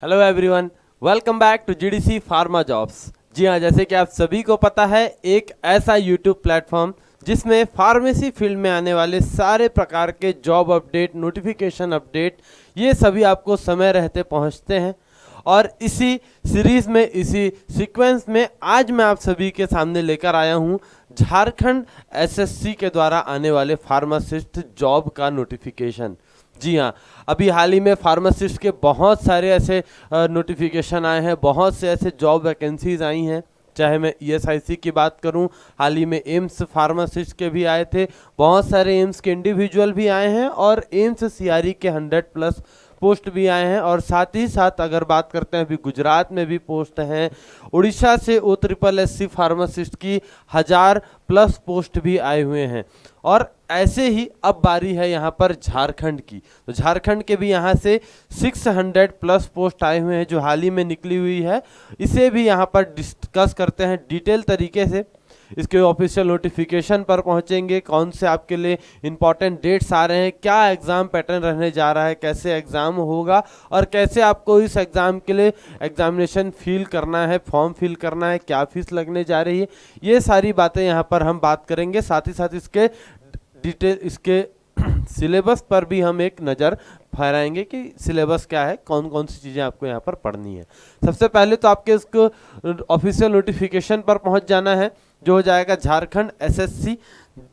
Hello everyone, welcome back to GDC pharma jobs. जी हाँ, जैसे कि आप सभी को पता है, एक ऐसा यूट्यूब प्लेटफॉर्म जिसमें फार्मेसी फील्ड में आने वाले सारे प्रकार के जॉब अपडेट, नोटिफिकेशन अपडेट, ये सभी आपको समय रहते पहुंचते हैं। और इसी सीरीज़ में, इसी सीक्वेंस में आज मैं आप सभी के सामने लेकर आया हूँ झारखंड एसएससी के द्वारा आने वाले फार्मासिस्ट जॉब का नोटिफिकेशन। जी हाँ, अभी हाल ही में फार्मासिस्ट के बहुत सारे ऐसे नोटिफिकेशन आए हैं, बहुत से ऐसे जॉब वैकेंसीज आई हैं। चाहे मैं ईएसआईसी की बात करूं, हाल ही में एम्स फार्मासिस्ट के भी आए थे, बहुत सारे एम्स के इंडिविजुअल भी आए हैं और एम्स सीआरई के 100+ पोस्ट भी आए हैं। और साथ ही साथ अगर बात करते हैं, अभी गुजरात में भी पोस्ट हैं, उड़ीसा से OSSC फार्मासिस्ट की 1000+ पोस्ट भी आए हुए हैं। और ऐसे ही अब बारी है यहाँ पर झारखंड की, तो झारखंड के भी यहाँ से 600+ पोस्ट आए हुए हैं जो हाल ही में निकली हुई है। इसे भी यहाँ पर डिस्कस करते हैं डिटेल तरीके से। इसके ऑफिशियल नोटिफिकेशन पर पहुंचेंगे, कौन से आपके लिए इंपॉर्टेंट डेट्स आ रहे हैं, क्या एग्ज़ाम पैटर्न रहने जा रहा है, कैसे एग्ज़ाम होगा और कैसे आपको इस एग्ज़ाम के लिए एग्जामिनेशन फिल करना है, फॉर्म फिल करना है, क्या फीस लगने जा रही है, ये सारी बातें यहाँ पर हम बात करेंगे। साथ ही साथ इसके डिटेल, इसके सिलेबस पर भी हम एक नज़र फहराएंगे कि सिलेबस क्या है, कौन कौन सी चीज़ें आपको यहाँ पर पढ़नी है। सबसे पहले तो आपके इसको ऑफिशियल नोटिफिकेशन पर पहुँच जाना है, जो हो जाएगा झारखंड एसएससी,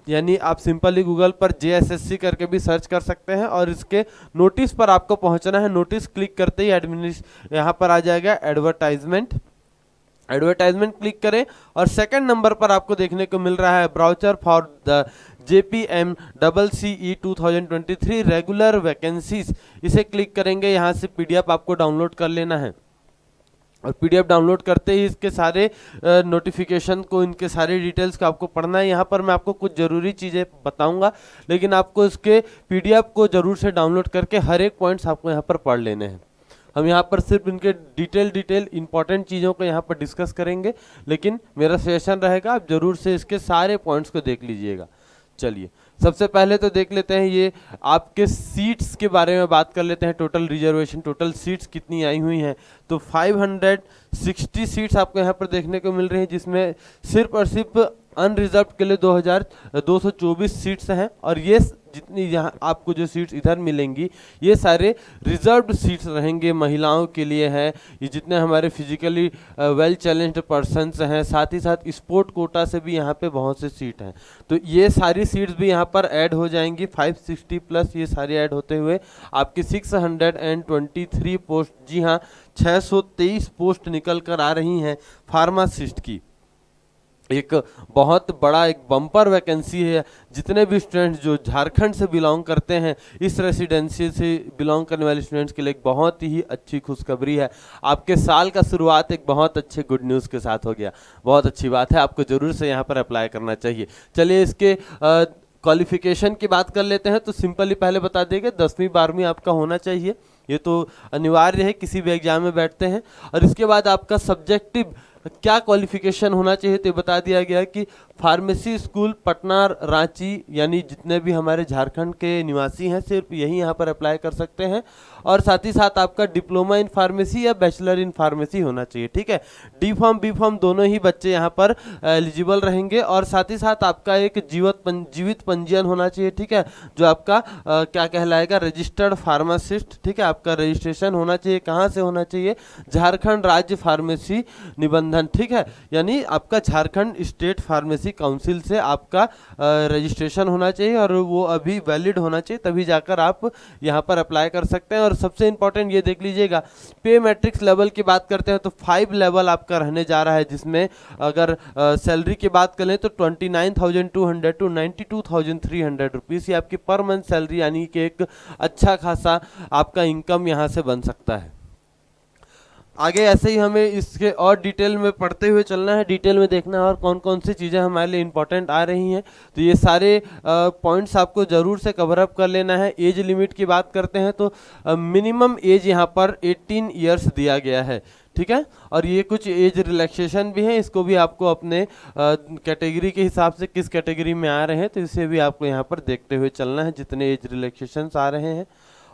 यानी आप सिंपली गूगल पर JSSC करके भी सर्च कर सकते हैं और इसके नोटिस पर आपको पहुंचना है। नोटिस क्लिक करते ही यहाँ पर आ जाएगा एडवर्टाइजमेंट क्लिक करें और सेकंड नंबर पर आपको देखने को मिल रहा है brochure for the JPMCCE 2023 regular vacancies. इसे क्लिक करेंगे, यहाँ से PDF आपको डाउनलोड कर लेना है और PDF डाउनलोड करते ही इसके सारे नोटिफिकेशन को, इनके सारे डिटेल्स को आपको पढ़ना है। यहाँ पर मैं आपको कुछ ज़रूरी चीज़ें बताऊंगा, लेकिन आपको इसके PDF को ज़रूर से डाउनलोड करके हर एक पॉइंट्स आपको यहाँ पर पढ़ लेने हैं। हम यहाँ पर सिर्फ इनके डिटेल इंपॉर्टेंट चीज़ों को यहाँ पर डिस्कस करेंगे, लेकिन मेरा सजेशन रहेगा आप ज़रूर से इसके सारे पॉइंट्स को देख लीजिएगा। चलिए, सबसे पहले तो देख लेते हैं, ये आपके सीट्स के बारे में बात कर लेते हैं। टोटल रिजर्वेशन, टोटल सीट्स कितनी आई हुई हैं, तो 560 सीट्स आपको यहाँ पर देखने को मिल रही हैं, जिसमें सिर्फ और सिर्फ अनरिजर्व के लिए 2224 सीट्स हैं। और ये जितनी यहाँ आपको जो सीट्स इधर मिलेंगी, ये सारे रिजर्व्ड सीट्स रहेंगे, महिलाओं के लिए है। ये जितने हमारे फिजिकली वेल चैलेंज्ड पर्सन्स हैं, साथ ही साथ स्पोर्ट कोटा से भी यहाँ पे बहुत से सीट हैं, तो ये सारी सीट्स भी यहाँ पर ऐड हो जाएंगी। 560+ ये सारी ऐड होते हुए आपकी 623 पोस्ट, जी हाँ 623 पोस्ट निकल कर आ रही हैं फार्मासिस्ट की। एक बहुत बड़ा एक बम्पर वैकेंसी है। जितने भी स्टूडेंट्स जो झारखंड से बिलोंग करते हैं, इस रेसिडेंसी से बिलोंग करने वाले स्टूडेंट्स के लिए एक बहुत ही अच्छी खुशखबरी है। आपके साल का शुरुआत एक बहुत अच्छे गुड न्यूज़ के साथ हो गया, बहुत अच्छी बात है, आपको ज़रूर से यहाँ पर अप्लाई करना चाहिए। चलिए, इसके क्वालिफिकेशन की बात कर लेते हैं। तो सिंपली पहले बता देंगे 10वीं 12वीं आपका होना चाहिए, ये तो अनिवार्य है, किसी भी एग्जाम में बैठते हैं। और इसके बाद आपका सब्जेक्टिव क्या क्वालिफिकेशन होना चाहिए, तो बता दिया गया कि फार्मेसी स्कूल पटना, रांची, यानी जितने भी हमारे झारखंड के निवासी हैं सिर्फ यही यहाँ पर अप्लाई कर सकते हैं। और साथ ही साथ आपका डिप्लोमा इन फार्मेसी या बैचलर इन फार्मेसी होना चाहिए, ठीक है। डी फॉर्म बी फॉर्म दोनों ही बच्चे यहाँ पर एलिजिबल रहेंगे। और साथ ही साथ आपका एक जीवित पंजीयन होना चाहिए, ठीक है, जो आपका क्या कहलाएगा, रजिस्टर्ड फार्मासिस्ट, ठीक है। आपका रजिस्ट्रेशन होना चाहिए, कहाँ से होना चाहिए, झारखंड राज्य फार्मेसी निबंधन, ठीक है, यानी आपका झारखंड स्टेट फार्मेसी काउंसिल से आपका रजिस्ट्रेशन होना चाहिए और वो अभी वैलिड होना चाहिए, तभी जाकर आप यहाँ पर अप्लाई कर सकते हैं। और सबसे इंपॉर्टेंट ये देख लीजिएगा, पे मैट्रिक्स लेवल की बात करते हैं तो 5 लेवल आपका रहने जा रहा है, जिसमें अगर सैलरी की बात करें तो 29,200 टू 92,300 रुपीज़, ये आपकी पर मंथ सैलरी, यानी कि एक अच्छा खासा आपका इनकम यहाँ से बन सकता है। आगे ऐसे ही हमें इसके और डिटेल में पढ़ते हुए चलना है, डिटेल में देखना है और कौन कौन सी चीज़ें हमारे लिए इंपॉर्टेंट आ रही हैं, तो ये सारे पॉइंट्स आपको ज़रूर से कवर अप कर लेना है। एज लिमिट की बात करते हैं तो मिनिमम एज यहाँ पर 18 ईयर्स दिया गया है, ठीक है। और ये कुछ एज रिलैक्सेशन भी है, इसको भी आपको अपने कैटेगरी के हिसाब से किस कैटेगरी में आ रहे हैं तो इसे भी आपको यहाँ पर देखते हुए चलना है, जितने एज रिलैक्सेशन आ रहे हैं।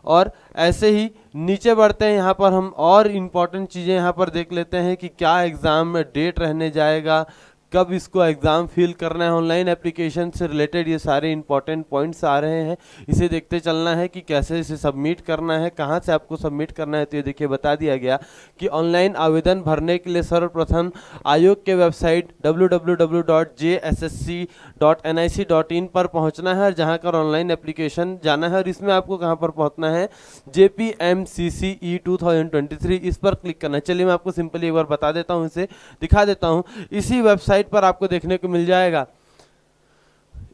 और ऐसे ही नीचे बढ़ते हैं, यहाँ पर हम और इम्पॉर्टेंट चीज़ें यहाँ पर देख लेते हैं कि क्या एग्ज़ाम में डेट रहने जाएगा, कब इसको एग्ज़ाम फिल करना है, ऑनलाइन एप्लीकेशन से रिलेटेड ये सारे इंपॉर्टेंट पॉइंट्स आ रहे हैं। इसे देखते चलना है कि कैसे इसे सबमिट करना है, कहाँ से आपको सबमिट करना है। तो ये देखिए बता दिया गया कि ऑनलाइन आवेदन भरने के लिए सर्वप्रथम आयोग के वेबसाइट www.jssc.nic.in पर पहुँचना है और जहाँ कर ऑनलाइन एप्लीकेशन जाना है, और इसमें आपको कहाँ पर पहुँचना है, JPMCCE 2023 इस पर क्लिक करना है। चलिए मैं आपको सिंपली एक बार बता देता हूँ, इसे दिखा देता हूँ। इसी वेबसाइट पर आपको देखने को मिल जाएगा,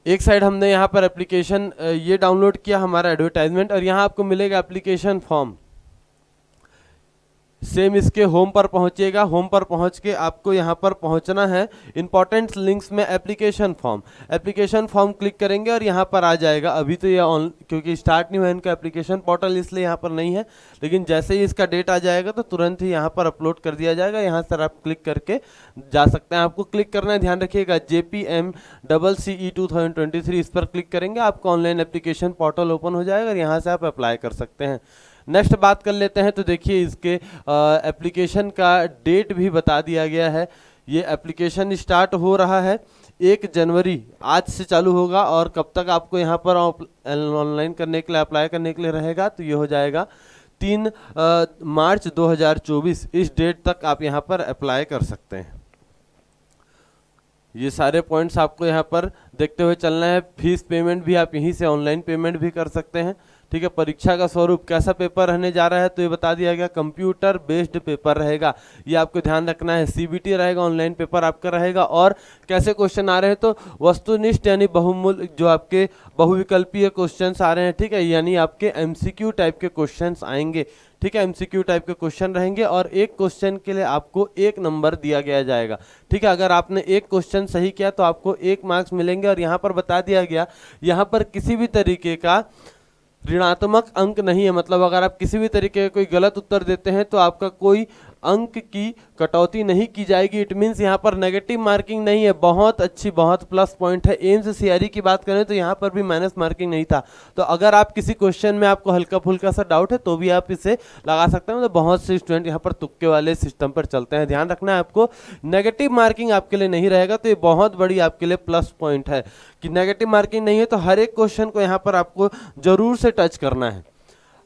एक साइड हमने यहाँ पर एप्लीकेशन ये डाउनलोड किया हमारा एडवर्टाइजमेंट, और यहाँ आपको मिलेगा एप्लीकेशन फॉर्म। सेम इसके होम पर पहुंचिएगा, होम पर पहुंच के आपको यहाँ पर पहुंचना है इंपॉर्टेंट लिंक्स में एप्लीकेशन फॉर्म क्लिक करेंगे और यहाँ पर आ जाएगा। अभी तो ये क्योंकि स्टार्ट नहीं हुआ इनका एप्लीकेशन पोर्टल, इसलिए यहाँ पर नहीं है, लेकिन जैसे ही इसका डेट आ जाएगा तो तुरंत ही यहाँ पर अपलोड कर दिया जाएगा। यहाँ से आप क्लिक करके जा सकते हैं। आपको क्लिक करना है, ध्यान रखिएगा, JPMCCE 2023 इस पर क्लिक करेंगे, आपको ऑनलाइन एप्लीकेशन पोर्टल ओपन हो जाएगा और यहाँ से आप अप्लाई कर सकते हैं। नेक्स्ट बात कर लेते हैं, तो देखिए इसके एप्लीकेशन का डेट भी बता दिया गया है। ये एप्लीकेशन स्टार्ट हो रहा है 1 जनवरी, आज से चालू होगा, और कब तक आपको यहाँ पर ऑनलाइन करने के लिए, अप्लाई करने के लिए रहेगा, तो ये हो जाएगा 3 मार्च 2024। इस डेट तक आप यहाँ पर अप्लाई कर सकते हैं। ये सारे पॉइंट्स आपको यहाँ पर देखते हुए चलना है। फीस पेमेंट भी आप यहीं से ऑनलाइन पेमेंट भी कर सकते हैं, ठीक है। परीक्षा का स्वरूप कैसा पेपर रहने जा रहा है, तो ये बता दिया गया, कंप्यूटर बेस्ड पेपर रहेगा, ये आपको ध्यान रखना है। CBT रहेगा, ऑनलाइन पेपर आपका रहेगा। और कैसे क्वेश्चन आ रहे हैं, तो वस्तुनिष्ठ यानी बहुमूल्य, जो आपके बहुविकल्पीय क्वेश्चंस आ रहे हैं, ठीक है, यानी आपके MCQ टाइप के क्वेश्चंस आएंगे, ठीक है। MCQ टाइप के क्वेश्चन रहेंगे और एक क्वेश्चन के लिए आपको 1 नंबर दिया गया जाएगा, ठीक है। अगर आपने एक क्वेश्चन सही किया तो आपको 1 मार्क्स मिलेंगे। और यहाँ पर बता दिया गया, यहाँ पर किसी भी तरीके का ऋणात्मक अंक नहीं है, मतलब अगर आप किसी भी तरीके का कोई गलत उत्तर देते हैं तो आपका कोई अंक की कटौती नहीं की जाएगी। इट मीन्स यहाँ पर नेगेटिव मार्किंग नहीं है। बहुत अच्छी, बहुत प्लस पॉइंट है। एम्स CRE की बात करें तो यहाँ पर भी माइनस मार्किंग नहीं था। तो अगर आप किसी क्वेश्चन में आपको हल्का फुल्का सा डाउट है तो भी आप इसे लगा सकते हैं। मतलब बहुत से स्टूडेंट यहाँ पर तुक्के वाले सिस्टम पर चलते हैं। ध्यान रखना है आपको, नेगेटिव मार्किंग आपके लिए नहीं रहेगा। तो ये बहुत बड़ी आपके लिए प्लस पॉइंट है कि नेगेटिव मार्किंग नहीं है। तो हर एक क्वेश्चन को यहाँ पर आपको जरूर से टच करना है।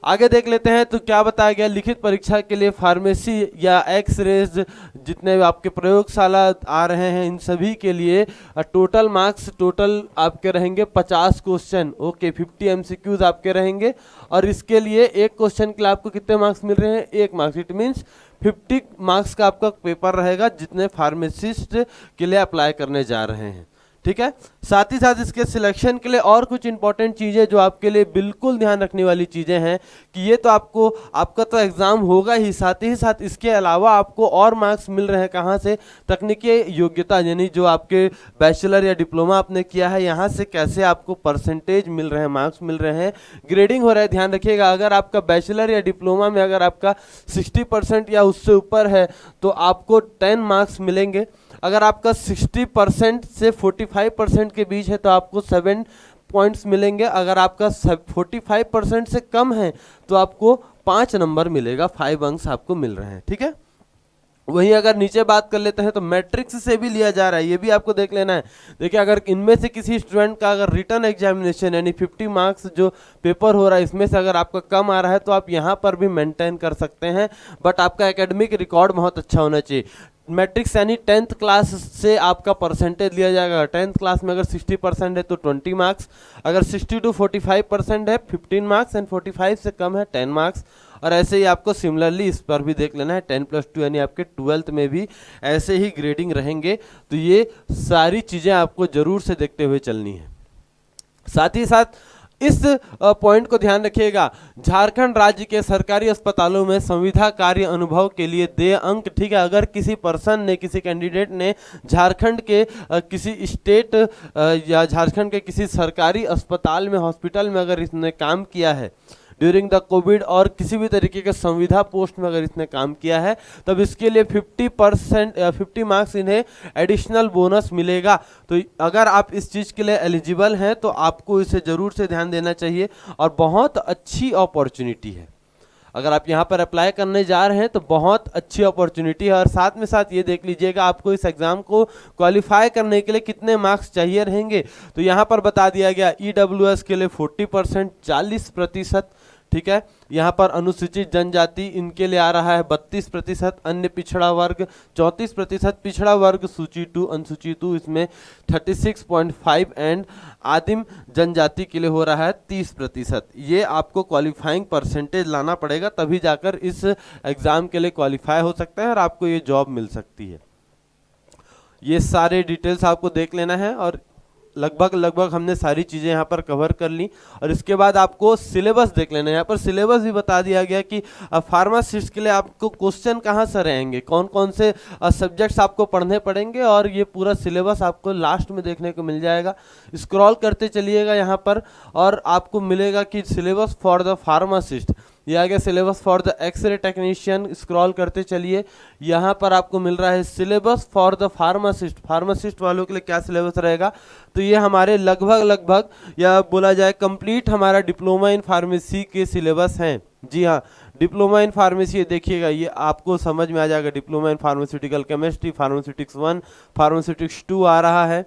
आगे देख लेते हैं, तो क्या बताया गया, लिखित परीक्षा के लिए फार्मेसी या एक्सरेज जितने आपके प्रयोगशाला आ रहे हैं, इन सभी के लिए टोटल मार्क्स टोटल आपके रहेंगे 50 क्वेश्चन, ओके। 50 MCQs आपके रहेंगे और इसके लिए एक क्वेश्चन के लिए आपको कितने मार्क्स मिल रहे हैं, 1 मार्क्स। इट मीन्स 50 मार्क्स का आपका पेपर रहेगा जितने फार्मासिस्ट के लिए अप्लाई करने जा रहे हैं, ठीक है। साथ ही साथ इसके सिलेक्शन के लिए और कुछ इंपॉर्टेंट चीज़ें जो आपके लिए बिल्कुल ध्यान रखने वाली चीज़ें हैं कि ये तो आपका तो एग्ज़ाम होगा ही, साथ ही साथ इसके अलावा आपको और मार्क्स मिल रहे हैं कहाँ से, तकनीकी योग्यता यानी जो आपके बैचलर या डिप्लोमा आपने किया है, यहाँ से कैसे आपको परसेंटेज मिल रहे हैं, मार्क्स मिल रहे हैं, ग्रेडिंग हो रहा है। ध्यान रखिएगा, अगर आपका बैचलर या डिप्लोमा में अगर आपका 60% या उससे ऊपर है तो आपको 10 मार्क्स मिलेंगे। अगर आपका 60% से 45% के बीच है तो आपको 7 पॉइंट्स मिलेंगे। अगर आपका 45% से कम है तो आपको 5 नंबर मिलेगा, 5 अंक आपको मिल रहे हैं, ठीक है। वहीं अगर नीचे बात कर लेते हैं तो मैट्रिक्स से भी लिया जा रहा है, ये भी आपको देख लेना है। देखिए, अगर इनमें से किसी स्टूडेंट का अगर रिटन एग्जामिनेशन यानी 50 मार्क्स जो पेपर हो रहा है, इसमें से अगर आपका कम आ रहा है तो आप यहाँ पर भी मेंटेन कर सकते हैं, बट आपका एकेडमिक रिकॉर्ड बहुत अच्छा होना चाहिए। मैट्रिक्स यानी 10th क्लास से आपका परसेंटेज लिया जाएगा। 10th क्लास में अगर 60% है तो 20 मार्क्स, अगर 60 to 45% है 15 मार्क्स, एंड 45 से कम है 10 मार्क्स। और ऐसे ही आपको सिमिलरली इस पर भी देख लेना है, 10+2 यानी आपके 12th में भी ऐसे ही ग्रेडिंग रहेंगे। तो ये सारी चीज़ें आपको ज़रूर से देखते हुए चलनी है। साथ ही साथ इस पॉइंट को ध्यान रखिएगा, झारखंड राज्य के सरकारी अस्पतालों में संविदा कार्य अनुभव के लिए देय अंक, ठीक है। अगर किसी पर्सन ने, किसी कैंडिडेट ने झारखंड के किसी स्टेट या झारखंड के किसी सरकारी अस्पताल में, हॉस्पिटल में अगर इसने काम किया है, ड्यूरिंग द कोविड और किसी भी तरीके के संविदा पोस्ट में अगर इसने काम किया है तब इसके लिए 50% 50 मार्क्स इन्हें एडिशनल बोनस मिलेगा। तो अगर आप इस चीज़ के लिए एलिजिबल हैं तो आपको इसे ज़रूर से ध्यान देना चाहिए और बहुत अच्छी अपॉर्चुनिटी है। अगर आप यहाँ पर अप्लाई करने जा रहे हैं तो बहुत अच्छी अपॉर्चुनिटी है। और साथ में साथ ये देख लीजिएगा आपको इस एग्ज़ाम को क्वालिफाई करने के लिए कितने मार्क्स चाहिए रहेंगे। तो यहाँ पर बता दिया गया EWS के लिए 40% 40%, ठीक है। यहाँ पर अनुसूचित जनजाति इनके लिए आ रहा है 32%, अन्य पिछड़ा वर्ग 34%, पिछड़ा वर्ग सूची 2 अनुसूची 2 इसमें 36.5 एंड आदिम जनजाति के लिए हो रहा है 30%। ये आपको क्वालिफाइंग परसेंटेज लाना पड़ेगा तभी जाकर इस एग्ज़ाम के लिए क्वालिफाई हो सकते हैं और आपको ये जॉब मिल सकती है। ये सारे डिटेल्स आपको देख लेना है और लगभग हमने सारी चीज़ें यहाँ पर कवर कर ली। और इसके बाद आपको सिलेबस देख लेना है। यहाँ पर सिलेबस भी बता दिया गया कि फार्मासिस्ट के लिए आपको क्वेश्चन कहाँ से रहेंगे, कौन कौन से सब्जेक्ट्स आपको पढ़ने पड़ेंगे, और ये पूरा सिलेबस आपको लास्ट में देखने को मिल जाएगा। स्क्रॉल करते चलिएगा यहाँ पर और आपको मिलेगा कि सिलेबस फॉर द फार्मासिस्ट, ये आ गया syllabus for the x-ray technician. Scroll करते चलिए, यहाँ पर आपको मिल रहा है syllabus for the pharmacist. Pharmacist वालों के लिए क्या सिलेबस रहेगा, तो ये हमारे लगभग या बोला जाए कंप्लीट हमारा डिप्लोमा इन फार्मेसी के सिलेबस हैं। जी हाँ, डिप्लोमा इन फार्मेसी देखिएगा, ये आपको समझ में आ जाएगा। Diploma in pharmaceutical chemistry, pharmaceutics 1, pharmaceutics 2 आ रहा है,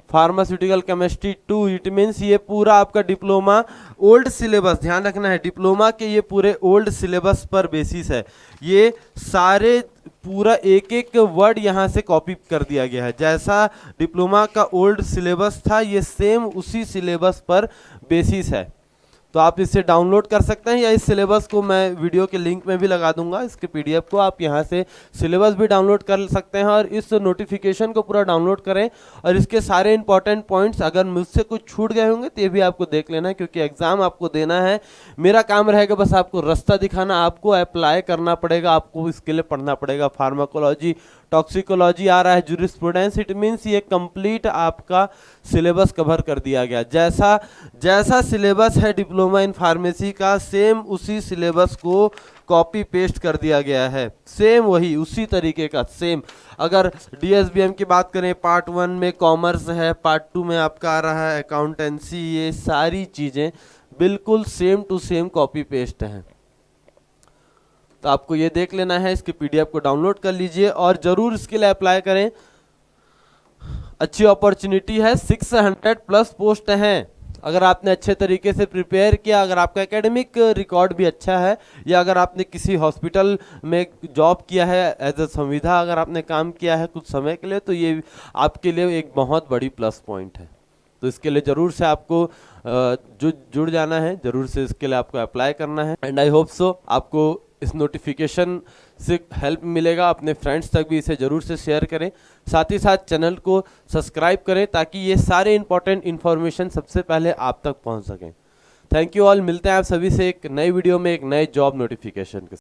फार्मास्यूटिकल केमिस्ट्री 2। इट मीन्स ये पूरा आपका डिप्लोमा ओल्ड सिलेबस, ध्यान रखना है डिप्लोमा के ये पूरे ओल्ड सिलेबस पर बेसिस है। ये सारे पूरा एक एक वर्ड यहाँ से कॉपी कर दिया गया है। जैसा डिप्लोमा का ओल्ड सिलेबस था ये सेम उसी सिलेबस पर बेसिस है। तो आप इसे डाउनलोड कर सकते हैं या इस सिलेबस को मैं वीडियो के लिंक में भी लगा दूंगा, इसके PDF को आप यहाँ से सिलेबस भी डाउनलोड कर सकते हैं और इस नोटिफिकेशन को पूरा डाउनलोड करें। और इसके सारे इंपॉर्टेंट पॉइंट्स अगर मुझसे कुछ छूट गए होंगे तो ये भी आपको देख लेना है, क्योंकि एग्जाम आपको देना है। मेरा काम रहेगा बस आपको रास्ता दिखाना, आपको अप्लाई करना पड़ेगा, आपको इसके लिए पढ़ना पड़ेगा। फार्माकोलॉजी, टॉक्सिकोलॉजी आ रहा है, जूरिस्प्रूडेंस, इट मीन्स ये कंप्लीट आपका सिलेबस कवर कर दिया गया। जैसा सिलेबस है डिप्लोमा इन फार्मेसी का सेम उसी सिलेबस को कॉपी पेस्ट कर दिया गया है, सेम वही उसी तरीके का सेम। अगर DSBM की बात करें, पार्ट 1 में कॉमर्स है, पार्ट 2 में आपका आ रहा है अकाउंटेंसी, ये सारी चीज़ें बिल्कुल same to same copy paste हैं। तो आपको ये देख लेना है, इसके PDF को डाउनलोड कर लीजिए और ज़रूर इसके लिए अप्लाई करें। अच्छी अपॉर्चुनिटी है, 600+ पोस्ट हैं। अगर आपने अच्छे तरीके से प्रिपेयर किया, अगर आपका एकेडमिक रिकॉर्ड भी अच्छा है, या अगर आपने किसी हॉस्पिटल में जॉब किया है एज अ संविदा, अगर आपने काम किया है कुछ समय के लिए, तो ये आपके लिए एक बहुत बड़ी प्लस पॉइंट है। तो इसके लिए ज़रूर से आपको जुड़ जाना है, ज़रूर से इसके लिए आपको अप्लाई करना है। एंड आई होप सो आपको इस नोटिफिकेशन से हेल्प मिलेगा। अपने फ्रेंड्स तक भी इसे ज़रूर से शेयर करें, साथ ही साथ चैनल को सब्सक्राइब करें ताकि ये सारे इंपॉर्टेंट इन्फॉर्मेशन सबसे पहले आप तक पहुंच सकें। थैंक यू ऑल, मिलते हैं आप सभी से एक नई वीडियो में एक नए जॉब नोटिफिकेशन के साथ।